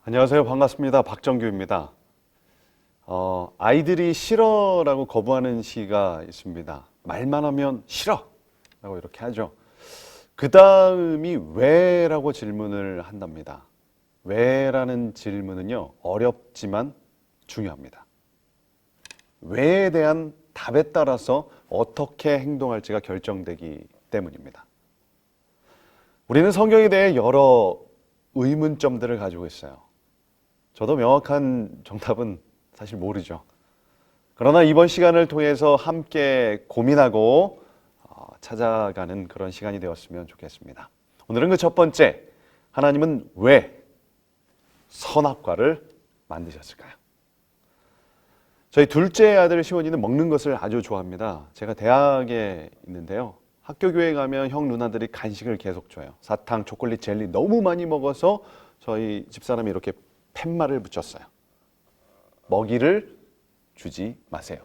안녕하세요. 반갑습니다. 박정규입니다. 아이들이 싫어라고 거부하는 시가 있습니다. 말만 하면 싫어라고 이렇게 하죠. 그 다음이 왜라고 질문을 한답니다. 왜라는 질문은요, 어렵지만 중요합니다. 왜에 대한 답에 따라서 어떻게 행동할지가 결정되기 때문입니다. 우리는 성경에 대해 여러 의문점들을 가지고 있어요. 저도 명확한 정답은 사실 모르죠. 그러나 이번 시간을 통해서 함께 고민하고 찾아가는 그런 시간이 되었으면 좋겠습니다. 오늘은 그 첫 번째, 하나님은 왜 선악과를 만드셨을까요? 저희 둘째 아들 시원이는 먹는 것을 아주 좋아합니다. 제가 대학에 있는데요. 학교 교회 가면 형 누나들이 간식을 계속 줘요. 사탕, 초콜릿, 젤리 너무 많이 먹어서 저희 집사람이 이렇게 팻말을 붙였어요. 먹이를 주지 마세요.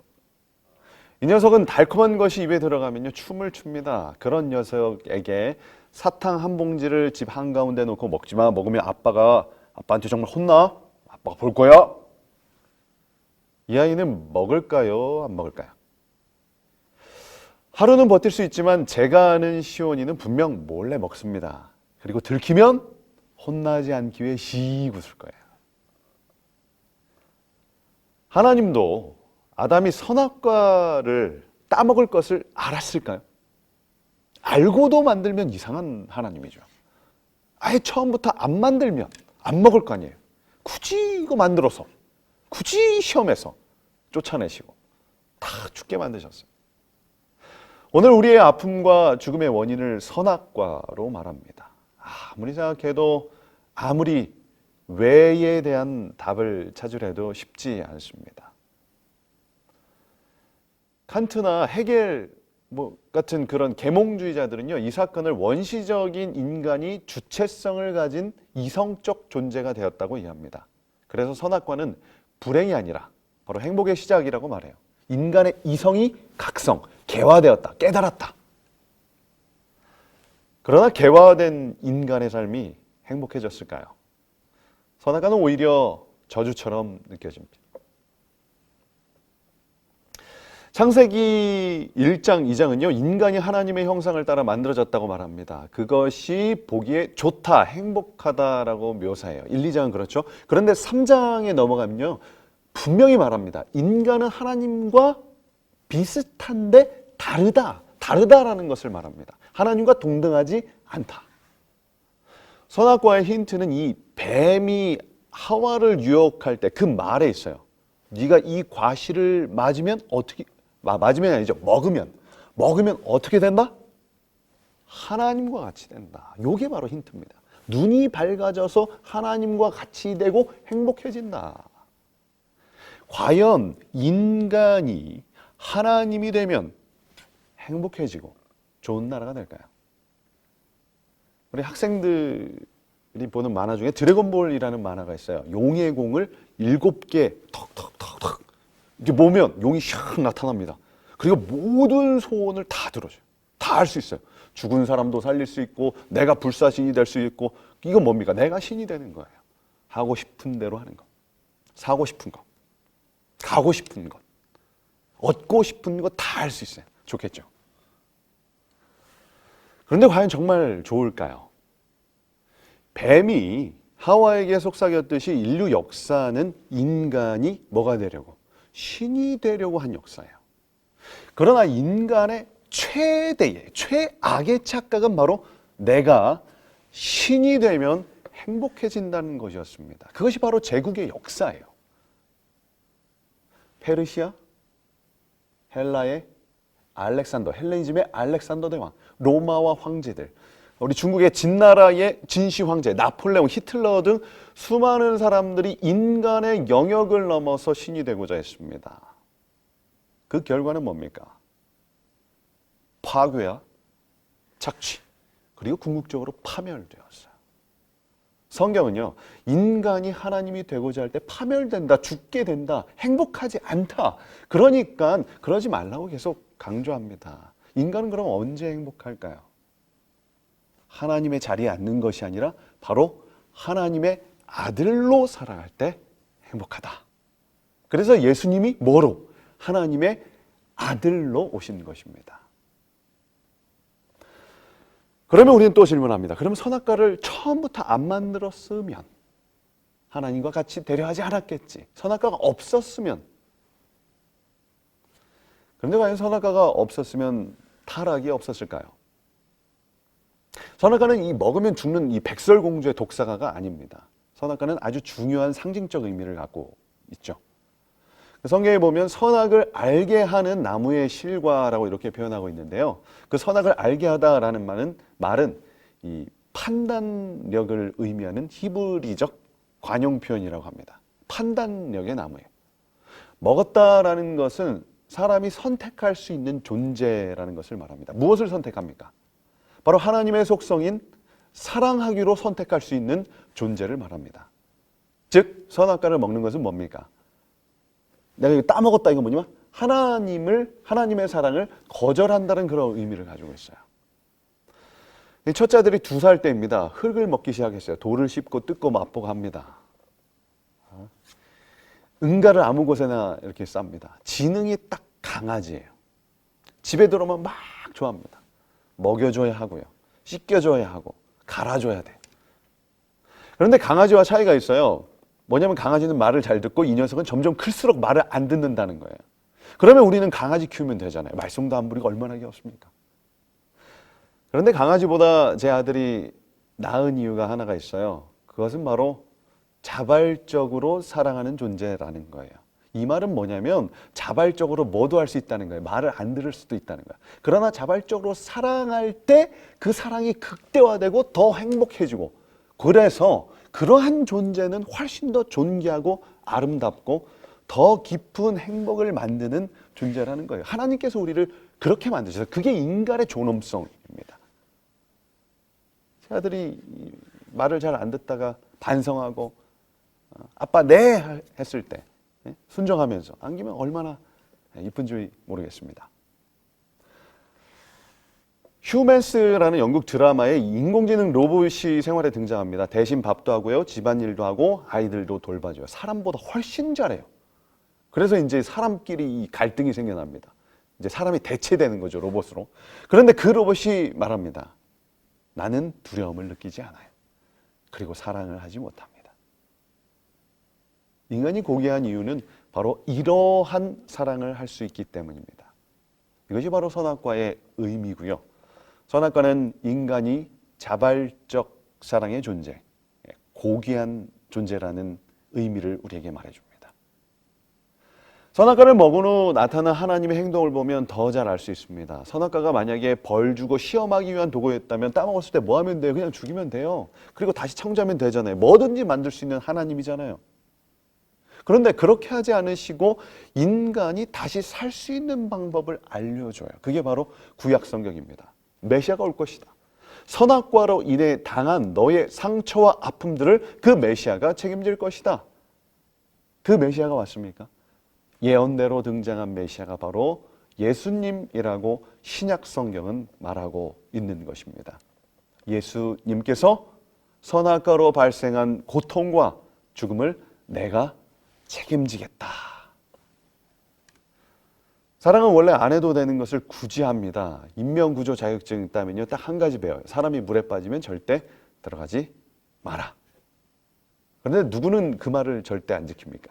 이 녀석은 달콤한 것이 입에 들어가면요 춤을 춥니다. 그런 녀석에게 사탕 한 봉지를 집 한가운데 놓고 먹지 마. 먹으면 아빠한테 정말 혼나. 아빠가 볼 거야. 이 아이는 먹을까요? 안 먹을까요? 하루는 버틸 수 있지만 제가 아는 시온이는 분명 몰래 먹습니다. 그리고 들키면 혼나지 않기 위해 씩 웃을 거예요. 하나님도 아담이 선악과를 따먹을 것을 알았을까요? 알고도 만들면 이상한 하나님이죠. 아예 처음부터 안 만들면 안 먹을 거 아니에요. 굳이 이거 만들어서, 굳이 시험해서 쫓아내시고 다 죽게 만드셨어요. 오늘 우리의 아픔과 죽음의 원인을 선악과로 말합니다. 아무리 생각해도 아무리 왜에 대한 답을 찾으려도 쉽지 않습니다. 칸트나 헤겔 같은 그런 계몽주의자들은요, 이 사건을 원시적인 인간이 주체성을 가진 이성적 존재가 되었다고 이해합니다. 그래서 선악과는 불행이 아니라 바로 행복의 시작이라고 말해요. 인간의 이성이 각성, 개화되었다, 깨달았다. 그러나 개화된 인간의 삶이 행복해졌을까요? 선악과는 오히려 저주처럼 느껴집니다. 창세기 1장, 2장은요, 인간이 하나님의 형상을 따라 만들어졌다고 말합니다. 그것이 보기에 좋다, 행복하다라고 묘사해요. 1, 2장은 그렇죠. 그런데 3장에 넘어가면요, 분명히 말합니다. 인간은 하나님과 비슷한데 다르다라는 것을 말합니다. 하나님과 동등하지 않다. 선악과의 힌트는 이 뱀이 하와를 유혹할 때 그 말에 있어요. 네가 이 과실을 맞으면 아니죠. 먹으면 어떻게 된다? 하나님과 같이 된다. 이게 바로 힌트입니다. 눈이 밝아져서 하나님과 같이 되고 행복해진다. 과연 인간이 하나님이 되면 행복해지고 좋은 나라가 될까요? 우리 학생들이 보는 만화 중에 드래곤볼이라는 만화가 있어요. 용의 공을 7개 턱턱턱턱 이렇게 모으면 용이 샥 나타납니다. 그리고 모든 소원을 다 들어줘요. 다 할 수 있어요. 죽은 사람도 살릴 수 있고 내가 불사신이 될 수 있고 이건 뭡니까? 내가 신이 되는 거예요. 하고 싶은 대로 하는 것. 사고 싶은 것. 가고 싶은 것. 얻고 싶은 것 다 할 수 있어요. 좋겠죠. 그런데 과연 정말 좋을까요? 뱀이 하와에게 속삭였듯이 인류 역사는 인간이 뭐가 되려고? 신이 되려고 한 역사예요. 그러나 인간의 최악의 착각은 바로 내가 신이 되면 행복해진다는 것이었습니다. 그것이 바로 제국의 역사예요. 페르시아, 헬라의 알렉산더, 헬레니즘의 알렉산더 대왕, 로마와 황제들, 우리 중국의 진나라의 진시 황제, 나폴레옹, 히틀러 등 수많은 사람들이 인간의 영역을 넘어서 신이 되고자 했습니다. 그 결과는 뭡니까? 파괴와 착취, 그리고 궁극적으로 파멸되었어요. 성경은요, 인간이 하나님이 되고자 할 때 파멸된다, 죽게 된다, 행복하지 않다. 그러니까 그러지 말라고 계속 강조합니다. 인간은 그럼 언제 행복할까요? 하나님의 자리에 앉는 것이 아니라 바로 하나님의 아들로 살아갈 때 행복하다. 그래서 예수님이 뭐로? 하나님의 아들로 오신 것입니다. 그러면 우리는 또 질문합니다. 그럼 선악과를 처음부터 안 만들었으면 하나님과 같이 대려하지 않았겠지. 선악과가 없었으면. 그런데 과연 선악과가 없었으면 타락이 없었을까요? 선악과는 이 먹으면 죽는 이 백설공주의 독사과가 아닙니다. 선악과는 아주 중요한 상징적 의미를 갖고 있죠. 성경에 보면 선악을 알게 하는 나무의 실과라고 이렇게 표현하고 있는데요. 그 선악을 알게 하다라는 말은 이 판단력을 의미하는 히브리적 관용 표현이라고 합니다. 판단력의 나무예요. 먹었다라는 것은 사람이 선택할 수 있는 존재라는 것을 말합니다. 무엇을 선택합니까? 바로 하나님의 속성인 사랑하기로 선택할 수 있는 존재를 말합니다. 즉 선악과를 먹는 것은 뭡니까? 내가 이거 따먹었다 이거 뭐냐면 하나님의 사랑을 거절한다는 그런 의미를 가지고 있어요. 첫째 아들이 2살 때입니다. 흙을 먹기 시작했어요. 돌을 씹고 뜯고 맛보고 합니다. 응가를 아무 곳에나 이렇게 쌉니다. 지능이 딱 강아지예요. 집에 들어오면 막 좋아합니다. 먹여줘야 하고요. 씻겨줘야 하고 갈아줘야 돼요. 그런데 강아지와 차이가 있어요. 뭐냐면 강아지는 말을 잘 듣고 이 녀석은 점점 클수록 말을 안 듣는다는 거예요. 그러면 우리는 강아지 키우면 되잖아요. 말썽도 안 부리고 얼마나 귀엽습니까? 그런데 강아지보다 제 아들이 나은 이유가 하나가 있어요. 그것은 바로 자발적으로 사랑하는 존재라는 거예요. 이 말은 뭐냐면 자발적으로 뭐도 할 수 있다는 거예요. 말을 안 들을 수도 있다는 거예요. 그러나 자발적으로 사랑할 때 그 사랑이 극대화되고 더 행복해지고, 그래서 그러한 존재는 훨씬 더 존귀하고 아름답고 더 깊은 행복을 만드는 존재라는 거예요. 하나님께서 우리를 그렇게 만드셔서 그게 인간의 존엄성입니다. 제 아들이 말을 잘 안 듣다가 반성하고 아빠 네 했을 때 순종하면서 안기면 얼마나 이쁜지 모르겠습니다. 휴먼스라는 영국 드라마에 인공지능 로봇이 생활에 등장합니다. 대신 밥도 하고요, 집안일도 하고 아이들도 돌봐줘요. 사람보다 훨씬 잘해요. 그래서 이제 사람끼리 이 갈등이 생겨납니다. 이제 사람이 대체되는 거죠, 로봇으로. 그런데 그 로봇이 말합니다. 나는 두려움을 느끼지 않아요. 그리고 사랑을 하지 못합니다. 인간이 고귀한 이유는 바로 이러한 사랑을 할 수 있기 때문입니다. 이것이 바로 선악과의 의미고요. 선악과는 인간이 자발적 사랑의 존재, 고귀한 존재라는 의미를 우리에게 말해줍니다. 선악과를 먹은 후 나타난 하나님의 행동을 보면 더 잘 알 수 있습니다. 선악과가 만약에 벌 주고 시험하기 위한 도구였다면 따먹었을 때 뭐 하면 돼요? 그냥 죽이면 돼요. 그리고 다시 창조하면 되잖아요. 뭐든지 만들 수 있는 하나님이잖아요. 그런데 그렇게 하지 않으시고 인간이 다시 살 수 있는 방법을 알려줘요. 그게 바로 구약 성경입니다. 메시아가 올 것이다. 선악과로 인해 당한 너의 상처와 아픔들을 그 메시아가 책임질 것이다. 그 메시아가 왔습니까? 예언대로 등장한 메시아가 바로 예수님이라고 신약 성경은 말하고 있는 것입니다. 예수님께서 선악과로 발생한 고통과 죽음을 내가 책임지겠다. 사랑은 원래 안 해도 되는 것을 굳이 합니다. 인명구조 자격증 따면요, 딱 한 가지 배워요. 사람이 물에 빠지면 절대 들어가지 마라. 그런데 누구는 그 말을 절대 안 지킵니까?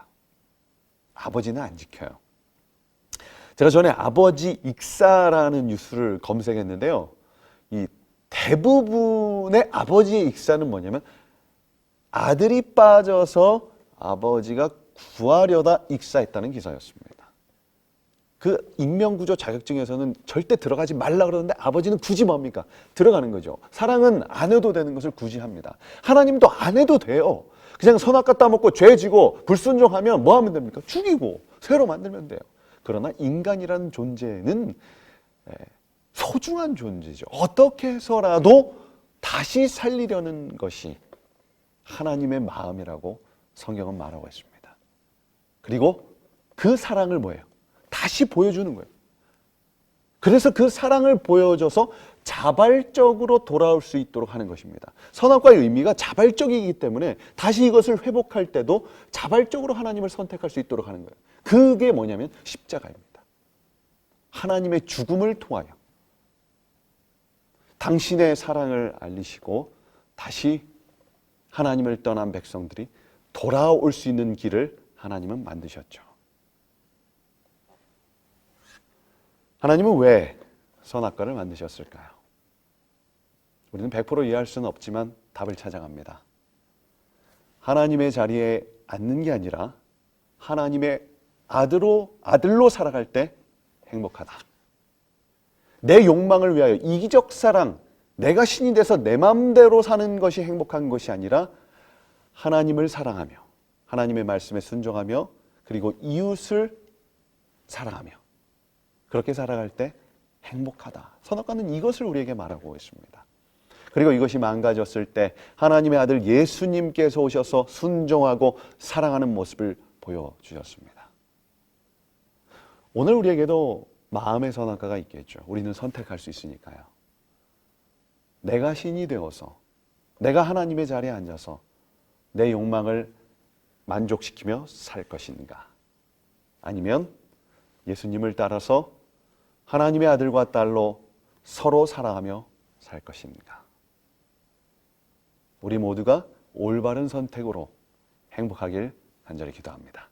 아버지는 안 지켜요. 제가 전에 아버지 익사라는 뉴스를 검색했는데요. 이 대부분의 아버지의 익사는 뭐냐면 아들이 빠져서 아버지가 구하려다 익사했다는 기사였습니다. 그 인명구조 자격증에서는 절대 들어가지 말라 그러는데 아버지는 굳이 뭡니까? 들어가는 거죠. 사랑은 안 해도 되는 것을 굳이 합니다. 하나님도 안 해도 돼요. 그냥 선악과 따먹고 죄 지고 불순종하면 뭐 하면 됩니까? 죽이고 새로 만들면 돼요. 그러나 인간이라는 존재는 소중한 존재죠. 어떻게 해서라도 다시 살리려는 것이 하나님의 마음이라고 성경은 말하고 있습니다. 그리고 그 사랑을 뭐예요? 다시 보여주는 거예요. 그래서 그 사랑을 보여줘서 자발적으로 돌아올 수 있도록 하는 것입니다. 선악과의 의미가 자발적이기 때문에 다시 이것을 회복할 때도 자발적으로 하나님을 선택할 수 있도록 하는 거예요. 그게 뭐냐면 십자가입니다. 하나님의 죽음을 통하여 당신의 사랑을 알리시고 다시 하나님을 떠난 백성들이 돌아올 수 있는 길을 하나님은 만드셨죠. 하나님은 왜 선악과를 만드셨을까요? 우리는 100% 이해할 수는 없지만 답을 찾아갑니다. 하나님의 자리에 앉는 게 아니라 하나님의 아들로 살아갈 때 행복하다. 내 욕망을 위하여 이기적 사랑, 내가 신이 돼서 내 마음대로 사는 것이 행복한 것이 아니라 하나님을 사랑하며 하나님의 말씀에 순종하며 그리고 이웃을 사랑하며 그렇게 살아갈 때 행복하다. 선악과는 이것을 우리에게 말하고 있습니다. 그리고 이것이 망가졌을 때 하나님의 아들 예수님께서 오셔서 순종하고 사랑하는 모습을 보여주셨습니다. 오늘 우리에게도 마음의 선악과가 있겠죠. 우리는 선택할 수 있으니까요. 내가 신이 되어서 내가 하나님의 자리에 앉아서 내 욕망을 만족시키며 살 것인가? 아니면 예수님을 따라서 하나님의 아들과 딸로 서로 사랑하며 살 것인가? 우리 모두가 올바른 선택으로 행복하길 간절히 기도합니다.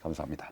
감사합니다.